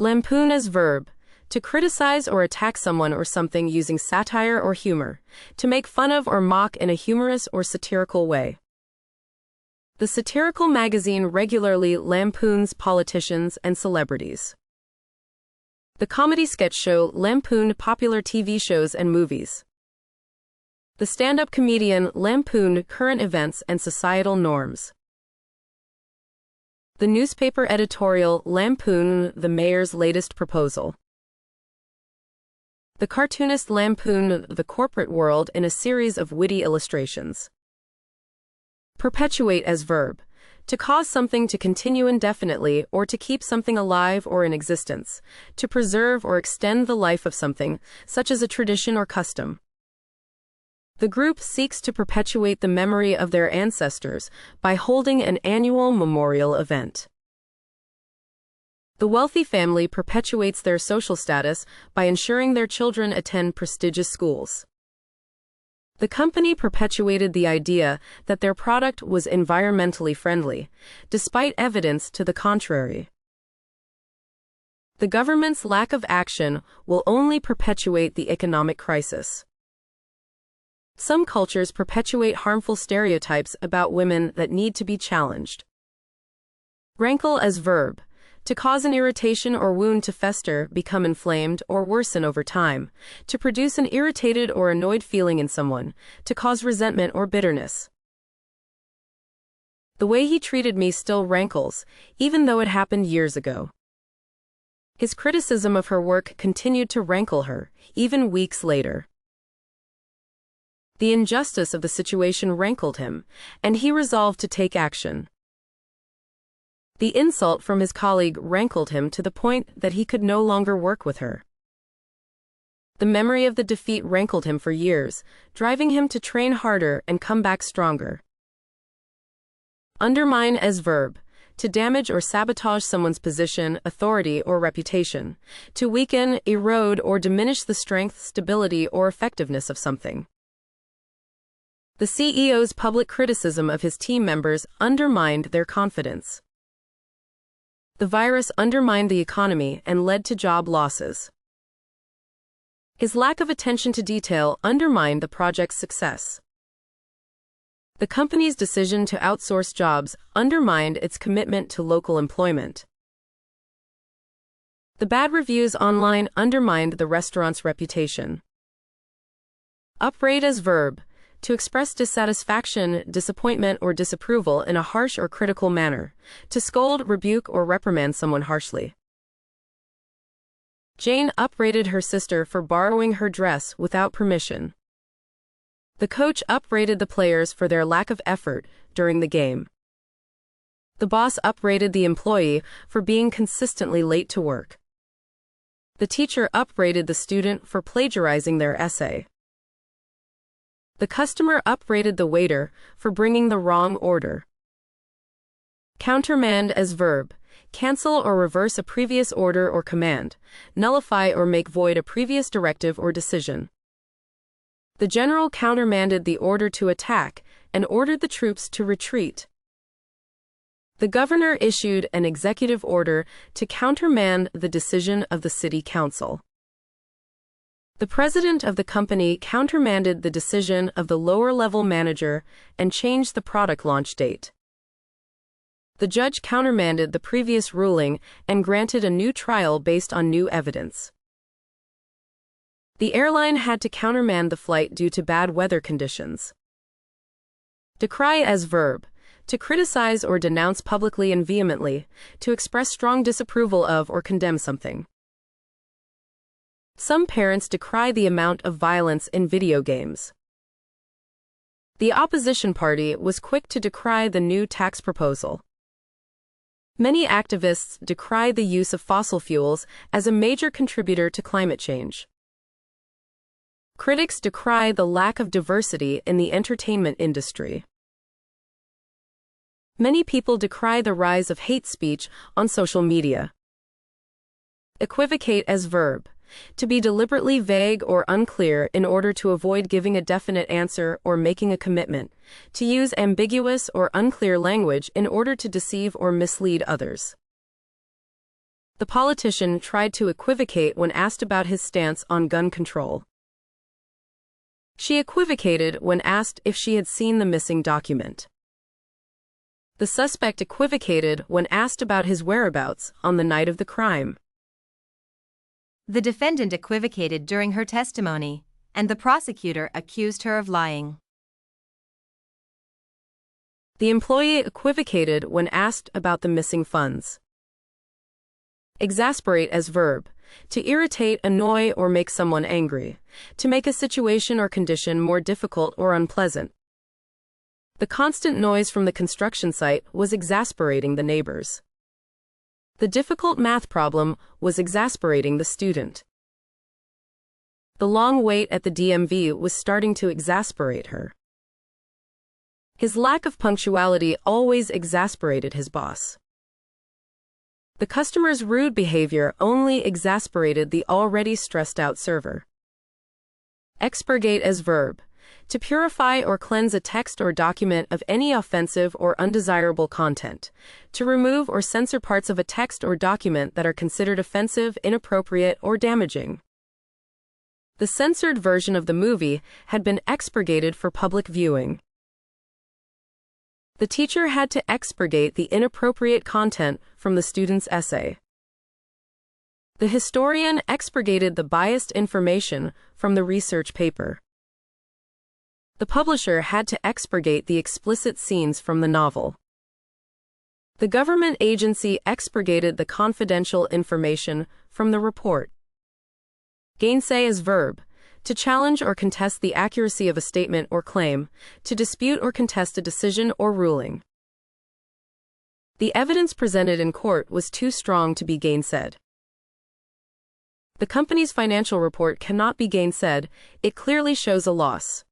Lampoon as verb. To criticize or attack someone or something using satire or humor. To make fun of or mock in a humorous or satirical way. The satirical magazine regularly lampoons politicians and celebrities. The comedy sketch show lampooned popular TV shows and movies. The stand-up comedian lampooned current events and societal norms. The newspaper editorial lampooned the mayor's latest proposal. The cartoonist lampooned the corporate world in a series of witty illustrations. Perpetuate as verb. To cause something to continue indefinitely or to keep something alive or in existence. To preserve or extend the life of something, such as a tradition or custom. The group seeks to perpetuate the memory of their ancestors by holding an annual memorial event. The wealthy family perpetuates their social status by ensuring their children attend prestigious schools. The company perpetuated the idea that their product was environmentally friendly, despite evidence to the contrary. The government's lack of action will only perpetuate the economic crisis. Some cultures perpetuate harmful stereotypes about women that need to be challenged. Rankle as verb. To cause an irritation or wound to fester, become inflamed, or worsen over time. To produce an irritated or annoyed feeling in someone. To cause resentment or bitterness. The way he treated me still rankles, even though it happened years ago. His criticism of her work continued to rankle her, even weeks later. The injustice of the situation rankled him, and he resolved to take action. The insult from his colleague rankled him to the point that he could no longer work with her. The memory of the defeat rankled him for years, driving him to train harder and come back stronger. Undermine as verb. To damage or sabotage someone's position, authority, or reputation. To weaken, erode, or diminish the strength, stability, or effectiveness of something. The CEO's public criticism of his team members undermined their confidence. The virus undermined the economy and led to job losses. His lack of attention to detail undermined the project's success. The company's decision to outsource jobs undermined its commitment to local employment. The bad reviews online undermined the restaurant's reputation. Upbraid as verb. To express dissatisfaction, disappointment, or disapproval in a harsh or critical manner. To scold, rebuke, or reprimand someone harshly. Jane upbraided her sister for borrowing her dress without permission. The coach upbraided the players for their lack of effort during the game. The boss upbraided the employee for being consistently late to work. The teacher upbraided the student for plagiarizing their essay. The customer upbraided the waiter for bringing the wrong order. Countermand as verb. Cancel or reverse a previous order or command. Nullify or make void a previous directive or decision. The general countermanded the order to attack and ordered the troops to retreat. The governor issued an executive order to countermand the decision of the city council. The president of the company countermanded the decision of the lower-level manager and changed the product launch date. The judge countermanded the previous ruling and granted a new trial based on new evidence. The airline had to countermand the flight due to bad weather conditions. Decry as verb. To criticize or denounce publicly and vehemently, to express strong disapproval of or condemn something. Some parents decry the amount of violence in video games. The opposition party was quick to decry the new tax proposal. Many activists decry the use of fossil fuels as a major contributor to climate change. Critics decry the lack of diversity in the entertainment industry. Many people decry the rise of hate speech on social media. Equivocate as verb. To be deliberately vague or unclear in order to avoid giving a definite answer or making a commitment. To use ambiguous or unclear language in order to deceive or mislead others. The politician tried to equivocate when asked about his stance on gun control. She equivocated when asked if she had seen the missing document. The suspect equivocated when asked about his whereabouts on the night of the crime. The defendant equivocated during her testimony, and the prosecutor accused her of lying. The employee equivocated when asked about the missing funds. Exasperate as verb. To irritate, annoy, or make someone angry. To make a situation or condition more difficult or unpleasant. The constant noise from the construction site was exasperating the neighbors. The difficult math problem was exasperating the student. The long wait at the DMV was starting to exasperate her. His lack of punctuality always exasperated his boss. The customer's rude behavior only exasperated the already stressed-out server. Expurgate as verb. To purify or cleanse a text or document of any offensive or undesirable content. To remove or censor parts of a text or document that are considered offensive, inappropriate, or damaging. The censored version of the movie had been expurgated for public viewing. The teacher had to expurgate the inappropriate content from the student's essay. The historian expurgated the biased information from the research paper. The publisher had to expurgate the explicit scenes from the novel. The government agency expurgated the confidential information from the report. Gainsay as verb. To challenge or contest the accuracy of a statement or claim, to dispute or contest a decision or ruling. The evidence presented in court was too strong to be gainsaid. The company's financial report cannot be gainsaid, it clearly shows a loss.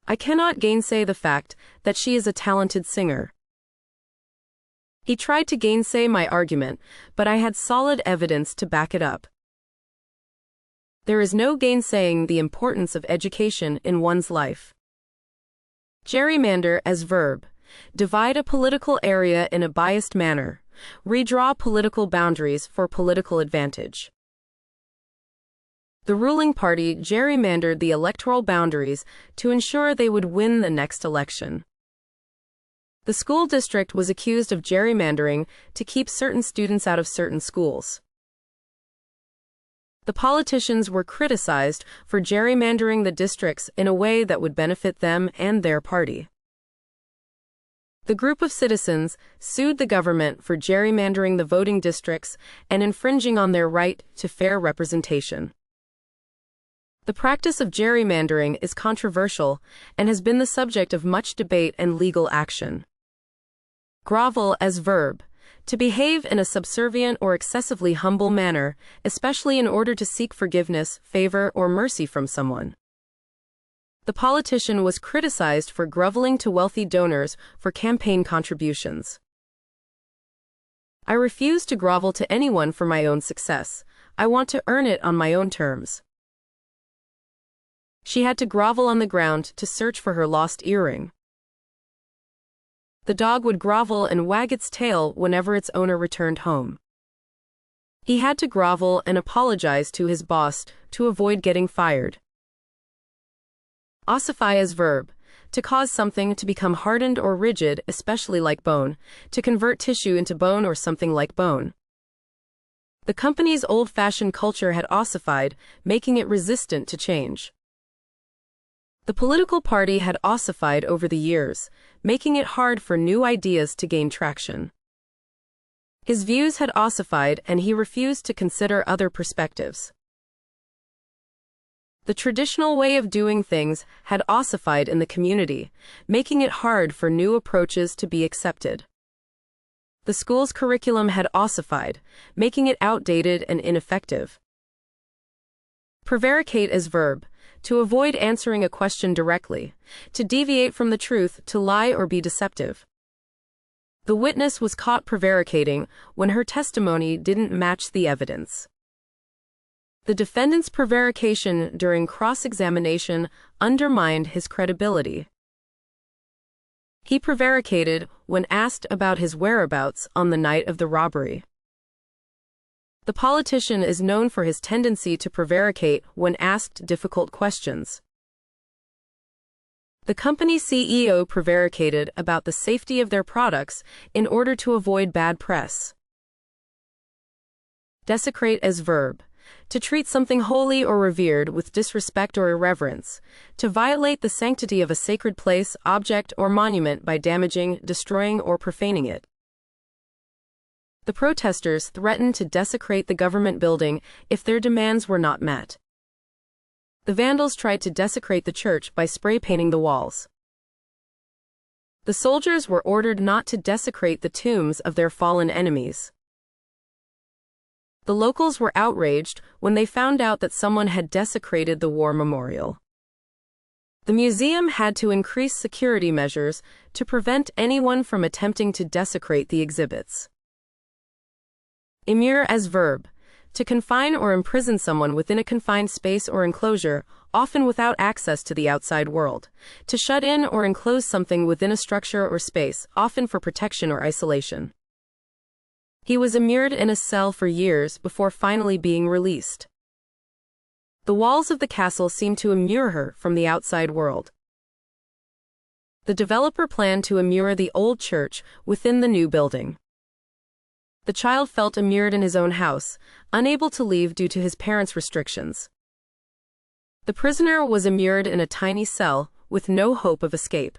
I cannot gainsay the fact that she is a talented singer. He tried to gainsay my argument, but I had solid evidence to back it up. There is no gainsaying the importance of education in one's life. Gerrymander as verb. Divide a political area in a biased manner. Redraw political boundaries for political advantage. The ruling party gerrymandered the electoral boundaries to ensure they would win the next election. The school district was accused of gerrymandering to keep certain students out of certain schools. The politicians were criticized for gerrymandering the districts in a way that would benefit them and their party. The group of citizens sued the government for gerrymandering the voting districts and infringing on their right to fair representation. The practice of gerrymandering is controversial and has been the subject of much debate and legal action. Grovel as verb. To behave in a subservient or excessively humble manner, especially in order to seek forgiveness, favor, or mercy from someone. The politician was criticized for groveling to wealthy donors for campaign contributions. I refuse to grovel to anyone for my own success. I want to earn it on my own terms. She had to grovel on the ground to search for her lost earring. The dog would grovel and wag its tail whenever its owner returned home. He had to grovel and apologize to his boss to avoid getting fired. Ossify as verb. To cause something to become hardened or rigid, especially like bone, to convert tissue into bone or something like bone. The company's old-fashioned culture had ossified, making it resistant to change. The political party had ossified over the years, making it hard for new ideas to gain traction. His views had ossified and he refused to consider other perspectives. The traditional way of doing things had ossified in the community, making it hard for new approaches to be accepted. The school's curriculum had ossified, making it outdated and ineffective. Prevaricate as verb. To avoid answering a question directly, to deviate from the truth, to lie or be deceptive. The witness was caught prevaricating when her testimony didn't match the evidence. The defendant's prevarication during cross-examination undermined his credibility. He prevaricated when asked about his whereabouts on the night of the robbery. The politician is known for his tendency to prevaricate when asked difficult questions. The company CEO prevaricated about the safety of their products in order to avoid bad press. Desecrate as verb. To treat something holy or revered with disrespect or irreverence. To violate the sanctity of a sacred place, object, or monument by damaging, destroying, or profaning it. The protesters threatened to desecrate the government building if their demands were not met. The vandals tried to desecrate the church by spray painting the walls. The soldiers were ordered not to desecrate the tombs of their fallen enemies. The locals were outraged when they found out that someone had desecrated the war memorial. The museum had to increase security measures to prevent anyone from attempting to desecrate the exhibits. Immure as verb. To confine or imprison someone within a confined space or enclosure, often without access to the outside world. To shut in or enclose something within a structure or space, often for protection or isolation. He was immured in a cell for years before finally being released. The walls of the castle seemed to immure her from the outside world. The developer planned to immure the old church within the new building. The child felt immured in his own house, unable to leave due to his parents' restrictions. The prisoner was immured in a tiny cell, with no hope of escape.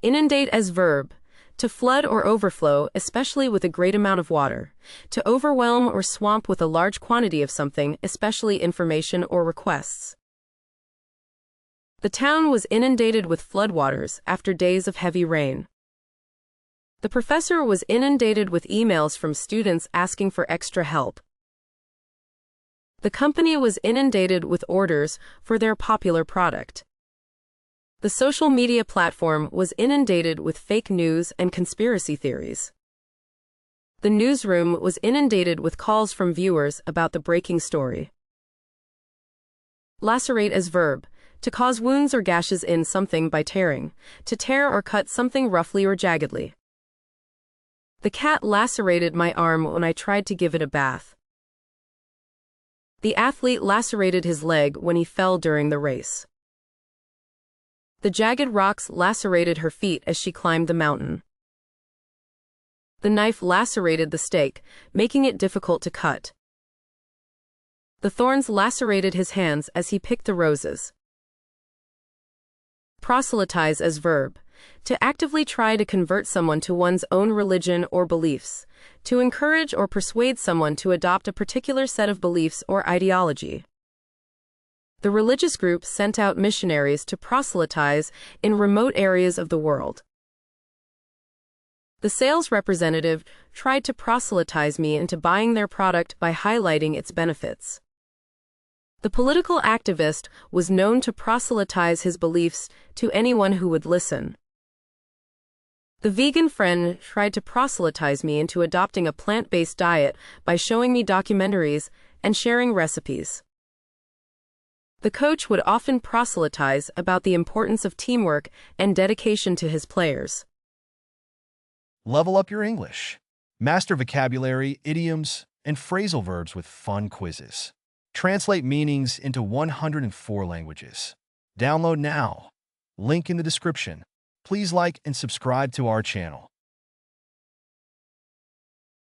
Inundate as verb. To flood or overflow, especially with a great amount of water. To overwhelm or swamp with a large quantity of something, especially information or requests. The town was inundated with floodwaters after days of heavy rain. The professor was inundated with emails from students asking for extra help. The company was inundated with orders for their popular product. The social media platform was inundated with fake news and conspiracy theories. The newsroom was inundated with calls from viewers about the breaking story. Lacerate as verb. To cause wounds or gashes in something by tearing. To tear or cut something roughly or jaggedly. The cat lacerated my arm when I tried to give it a bath. The athlete lacerated his leg when he fell during the race. The jagged rocks lacerated her feet as she climbed the mountain. The knife lacerated the steak, making it difficult to cut. The thorns lacerated his hands as he picked the roses. Proselytize as verb. To actively try to convert someone to one's own religion or beliefs. To encourage or persuade someone to adopt a particular set of beliefs or ideology. The religious group sent out missionaries to proselytize in remote areas of the world. The sales representative tried to proselytize me into buying their product by highlighting its benefits. The political activist was known to proselytize his beliefs to anyone who would listen. The vegan friend tried to proselytize me into adopting a plant-based diet by showing me documentaries and sharing recipes. The coach would often proselytize about the importance of teamwork and dedication to his players. Level up your English. Master vocabulary, idioms, and phrasal verbs with fun quizzes. Translate meanings into 104 languages. Download now. Link in the description. Please like and subscribe to our channel.